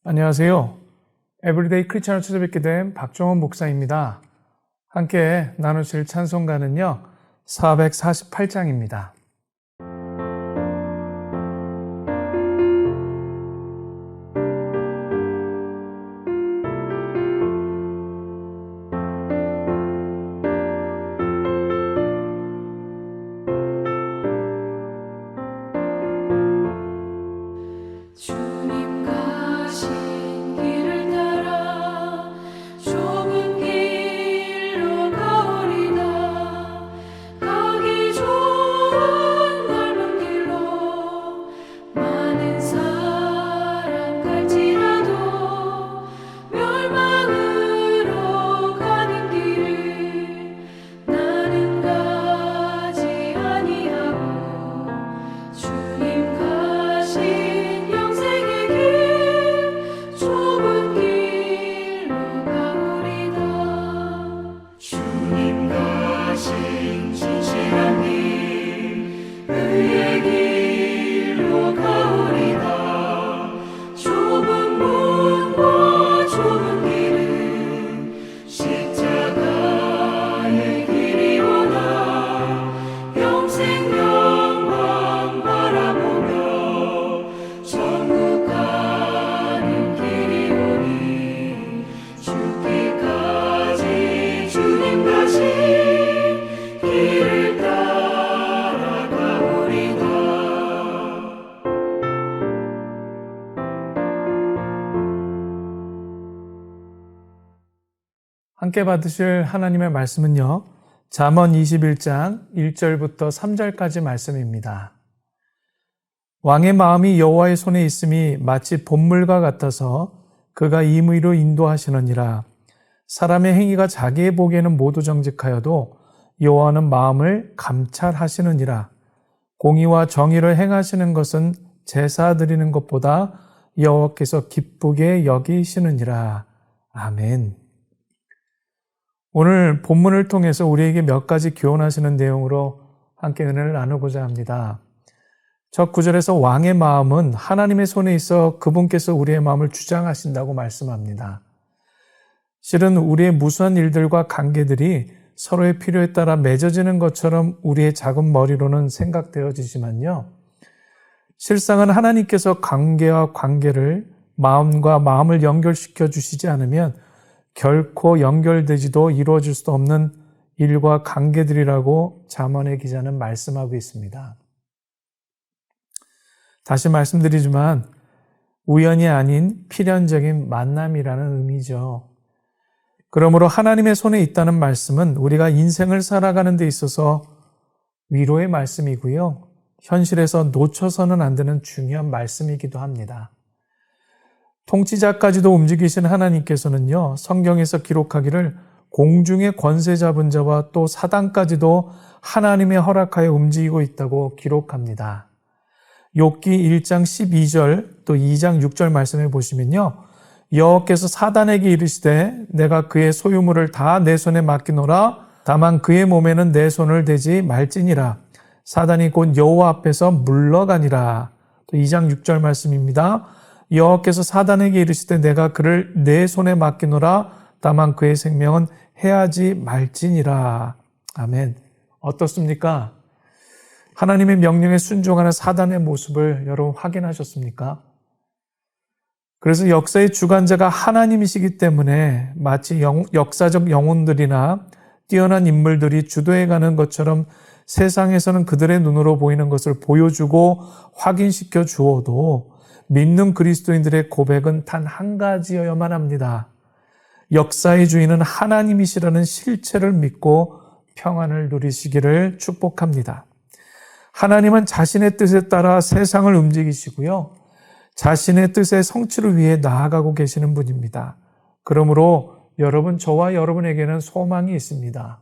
안녕하세요. 에브리데이 크리스천을 찾아뵙게 된 박정원 목사입니다. 함께 나누실 찬송가는요, 448장입니다. 함께 받으실 하나님의 말씀은요, 잠언 21장 1절부터 3절까지 말씀입니다. 왕의 마음이 여호와의 손에 있음이 마치 봇물과 같아서 그가 임의로 인도하시느니라. 사람의 행위가 자기의 보기에는 모두 정직하여도 여호와는 마음을 감찰하시느니라. 공의와 정의를 행하시는 것은 제사 드리는 것보다 여호와께서 기쁘게 여기시느니라. 아멘. 오늘 본문을 통해서 우리에게 몇 가지 교훈하시는 내용으로 함께 은혜를 나누고자 합니다. 첫 구절에서 왕의 마음은 하나님의 손에 있어 그분께서 우리의 마음을 주장하신다고 말씀합니다. 실은 우리의 무수한 일들과 관계들이 서로의 필요에 따라 맺어지는 것처럼 우리의 작은 머리로는 생각되어지지만요. 실상은 하나님께서 관계와 관계를 마음과 마음을 연결시켜 주시지 않으면 결코 연결되지도 이루어질 수도 없는 일과 관계들이라고 잠언의 기자는 말씀하고 있습니다. 다시 말씀드리지만 우연이 아닌 필연적인 만남이라는 의미죠. 그러므로 하나님의 손에 있다는 말씀은 우리가 인생을 살아가는 데 있어서 위로의 말씀이고요. 현실에서 놓쳐서는 안 되는 중요한 말씀이기도 합니다. 통치자까지도 움직이신 하나님께서는요, 성경에서 기록하기를 공중의 권세 잡은 자와 또 사단까지도 하나님의 허락하에 움직이고 있다고 기록합니다. 욥기 1장 12절 또 2장 6절 말씀해 보시면요, 여호와께서 사단에게 이르시되 내가 그의 소유물을 다 내 손에 맡기노라. 다만 그의 몸에는 내 손을 대지 말지니라. 사단이 곧 여호와 앞에서 물러가니라. 또 2장 6절 말씀입니다. 여호와께서 사단에게 이르시되 내가 그를 내 손에 맡기노라. 다만 그의 생명은 해하지 말지니라. 아멘. 어떻습니까? 하나님의 명령에 순종하는 사단의 모습을 여러분 확인하셨습니까? 그래서 역사의 주관자가 하나님이시기 때문에 마치 역사적 영혼들이나 뛰어난 인물들이 주도해가는 것처럼 세상에서는 그들의 눈으로 보이는 것을 보여주고 확인시켜 주어도 믿는 그리스도인들의 고백은 단 한 가지여야만 합니다. 역사의 주인은 하나님이시라는 실체를 믿고 평안을 누리시기를 축복합니다. 하나님은 자신의 뜻에 따라 세상을 움직이시고요. 자신의 뜻의 성취를 위해 나아가고 계시는 분입니다. 그러므로 여러분, 저와 여러분에게는 소망이 있습니다.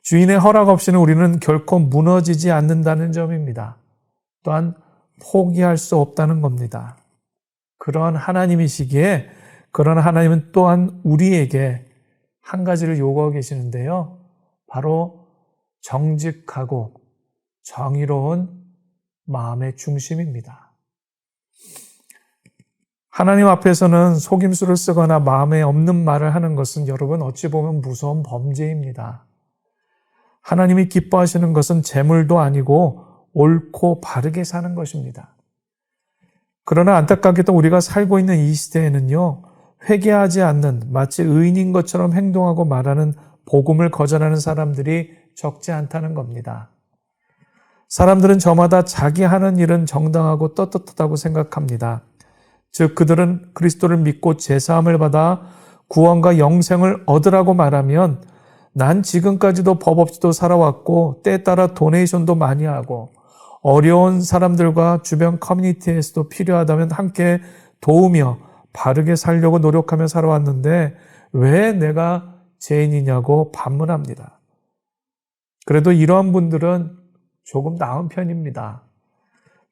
주인의 허락 없이는 우리는 결코 무너지지 않는다는 점입니다. 또한 포기할 수 없다는 겁니다. 그런 하나님이시기에 그런 하나님은 또한 우리에게 한 가지를 요구하고 계시는데요. 바로 정직하고 정의로운 마음의 중심입니다. 하나님 앞에서는 속임수를 쓰거나 마음에 없는 말을 하는 것은 여러분 어찌 보면 무서운 범죄입니다. 하나님이 기뻐하시는 것은 재물도 아니고 옳고 바르게 사는 것입니다. 그러나 안타깝게도 우리가 살고 있는 이 시대에는요, 회개하지 않는 마치 의인인 것처럼 행동하고 말하는 복음을 거절하는 사람들이 적지 않다는 겁니다. 사람들은 저마다 자기 하는 일은 정당하고 떳떳하다고 생각합니다. 즉 그들은 그리스도를 믿고 제사함을 받아 구원과 영생을 얻으라고 말하면 난 지금까지도 법 없이도 살아왔고 때에 따라 도네이션도 많이 하고 어려운 사람들과 주변 커뮤니티에서도 필요하다면 함께 도우며 바르게 살려고 노력하며 살아왔는데 왜 내가 죄인이냐고 반문합니다. 그래도 이러한 분들은 조금 나은 편입니다.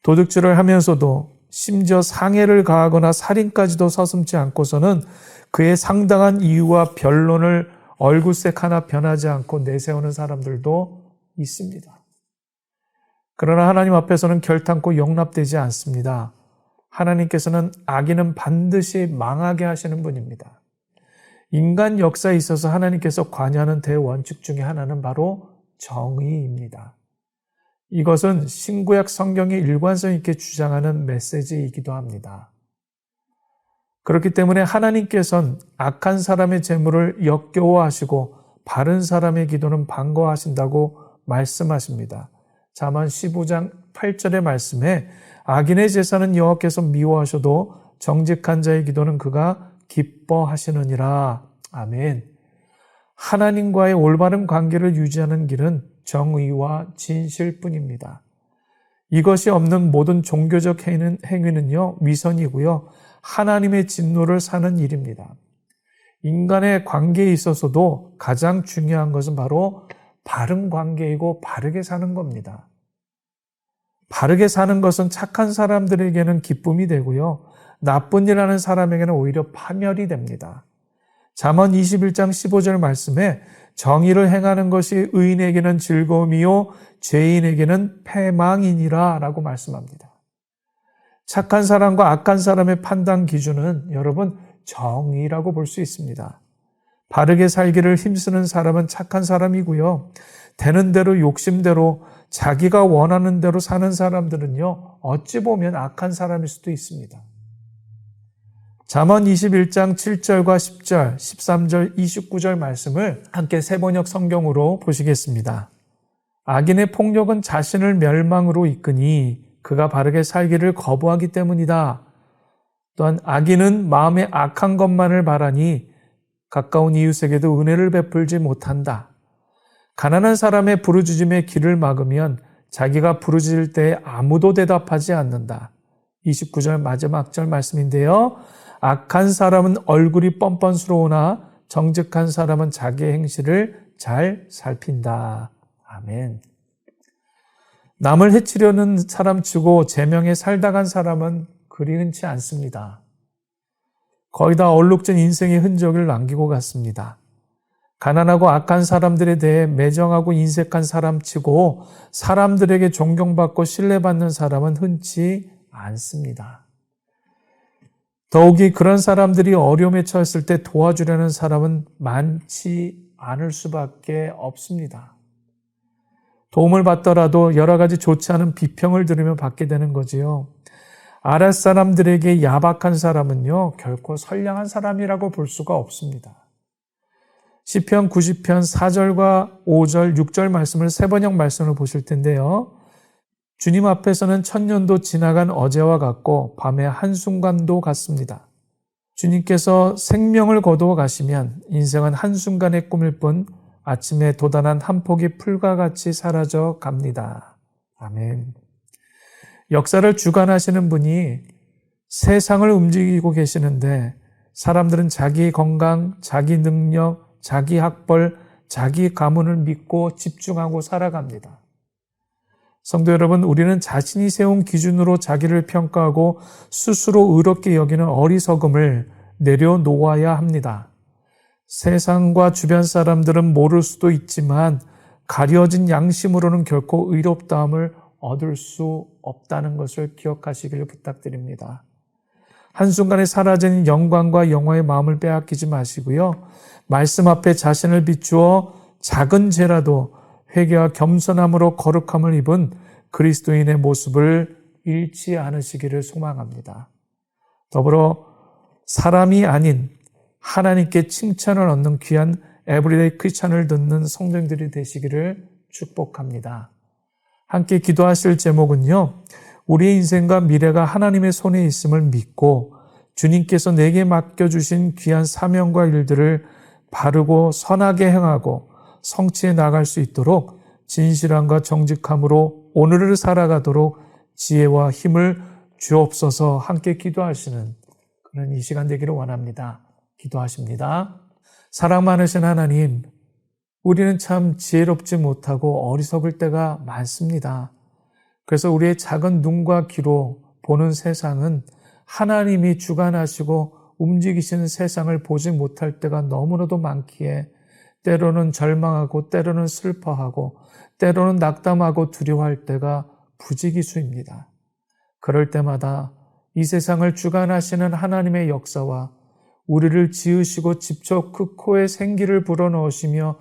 도둑질을 하면서도 심지어 상해를 가하거나 살인까지도 서슴지 않고서는 그의 상당한 이유와 변론을 얼굴색 하나 변하지 않고 내세우는 사람들도 있습니다. 그러나 하나님 앞에서는 결탄코 용납되지 않습니다. 하나님께서는 악인은 반드시 망하게 하시는 분입니다. 인간 역사에 있어서 하나님께서 관여하는 대원칙 중에 하나는 바로 정의입니다. 이것은 신구약 성경이 일관성 있게 주장하는 메시지이기도 합니다. 그렇기 때문에 하나님께서는 악한 사람의 재물을 역겨워하시고 바른 사람의 기도는 반가워하신다고 말씀하십니다. 잠언 15장 8절의 말씀에 악인의 제사는 여호와께서 미워하셔도 정직한 자의 기도는 그가 기뻐하시느니라. 아멘. 하나님과의 올바른 관계를 유지하는 길은 정의와 진실뿐입니다. 이것이 없는 모든 종교적 행위는요, 위선이고요, 하나님의 진노를 사는 일입니다. 인간의 관계에 있어서도 가장 중요한 것은 바로 바른 관계이고 바르게 사는 겁니다. 바르게 사는 것은 착한 사람들에게는 기쁨이 되고요, 나쁜 일 하는 사람에게는 오히려 파멸이 됩니다. 잠언 21장 15절 말씀에 정의를 행하는 것이 의인에게는 즐거움이요 죄인에게는 패망이니라 라고 말씀합니다. 착한 사람과 악한 사람의 판단 기준은 여러분 정의라고 볼 수 있습니다. 바르게 살기를 힘쓰는 사람은 착한 사람이고요. 되는 대로 욕심대로 자기가 원하는 대로 사는 사람들은요, 어찌 보면 악한 사람일 수도 있습니다. 잠언 21장 7절과 10절, 13절, 29절 말씀을 함께 세번역 성경으로 보시겠습니다. 악인의 폭력은 자신을 멸망으로 이끄니 그가 바르게 살기를 거부하기 때문이다. 또한 악인은 마음에 악한 것만을 바라니 가까운 이웃에게도 은혜를 베풀지 못한다. 가난한 사람의 부르짖음에 귀를 막으면 자기가 부르짖을 때에 아무도 대답하지 않는다. 29절 마지막 절 말씀인데요. 악한 사람은 얼굴이 뻔뻔스러우나 정직한 사람은 자기의 행실을 잘 살핀다. 아멘. 남을 해치려는 사람치고 제명에 살다 간 사람은 그리 흔치 않습니다. 거의 다 얼룩진 인생의 흔적을 남기고 갔습니다. 가난하고 악한 사람들에 대해 매정하고 인색한 사람치고 사람들에게 존경받고 신뢰받는 사람은 흔치 않습니다. 더욱이 그런 사람들이 어려움에 처했을 때 도와주려는 사람은 많지 않을 수밖에 없습니다. 도움을 받더라도 여러 가지 좋지 않은 비평을 들으며 받게 되는 거지요. 아랫사람들에게 야박한 사람은요, 결코 선량한 사람이라고 볼 수가 없습니다. 시편 90편 4절과 5절, 6절 말씀을 세번역 말씀을 보실 텐데요. 주님 앞에서는 천년도 지나간 어제와 같고 밤의 한순간도 같습니다. 주님께서 생명을 거두어 가시면 인생은 한순간의 꿈일 뿐 아침에 돋아난 한 폭이 풀과 같이 사라져 갑니다. 아멘. 역사를 주관하시는 분이 세상을 움직이고 계시는데 사람들은 자기 건강, 자기 능력, 자기 학벌, 자기 가문을 믿고 집중하고 살아갑니다. 성도 여러분, 우리는 자신이 세운 기준으로 자기를 평가하고 스스로 의롭게 여기는 어리석음을 내려놓아야 합니다. 세상과 주변 사람들은 모를 수도 있지만 가려진 양심으로는 결코 의롭다함을 얻을 수 없다는 것을 기억하시길 부탁드립니다. 한순간에 사라진 영광과 영화의 마음을 빼앗기지 마시고요. 말씀 앞에 자신을 비추어 작은 죄라도 회개와 겸손함으로 거룩함을 입은 그리스도인의 모습을 잃지 않으시기를 소망합니다. 더불어 사람이 아닌 하나님께 칭찬을 얻는 귀한 에브리데이 크리스찬을 듣는 성도님들이 되시기를 축복합니다. 함께 기도하실 제목은요. 우리의 인생과 미래가 하나님의 손에 있음을 믿고 주님께서 내게 맡겨주신 귀한 사명과 일들을 바르고 선하게 행하고 성취해 나갈 수 있도록 진실함과 정직함으로 오늘을 살아가도록 지혜와 힘을 주옵소서. 함께 기도하시는 그런 이 시간 되기를 원합니다. 기도하십니다. 사랑 많으신 하나님, 우리는 참 지혜롭지 못하고 어리석을 때가 많습니다. 그래서 우리의 작은 눈과 귀로 보는 세상은 하나님이 주관하시고 움직이시는 세상을 보지 못할 때가 너무나도 많기에 때로는 절망하고 때로는 슬퍼하고 때로는 낙담하고 두려워할 때가 부지기수입니다. 그럴 때마다 이 세상을 주관하시는 하나님의 역사와 우리를 지으시고 직접 그 코에 생기를 불어넣으시며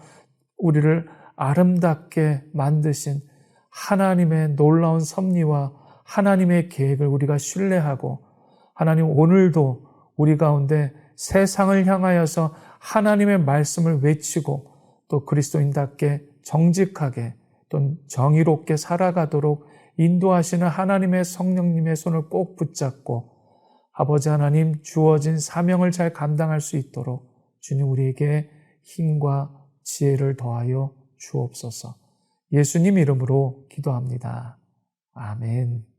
우리를 아름답게 만드신 하나님의 놀라운 섭리와 하나님의 계획을 우리가 신뢰하고 하나님 오늘도 우리 가운데 세상을 향하여서 하나님의 말씀을 외치고 또 그리스도인답게 정직하게 또 정의롭게 살아가도록 인도하시는 하나님의 성령님의 손을 꼭 붙잡고 아버지 하나님 주어진 사명을 잘 감당할 수 있도록 주님 우리에게 힘과 지혜를 더하여 주옵소서. 예수님 이름으로 기도합니다. 아멘.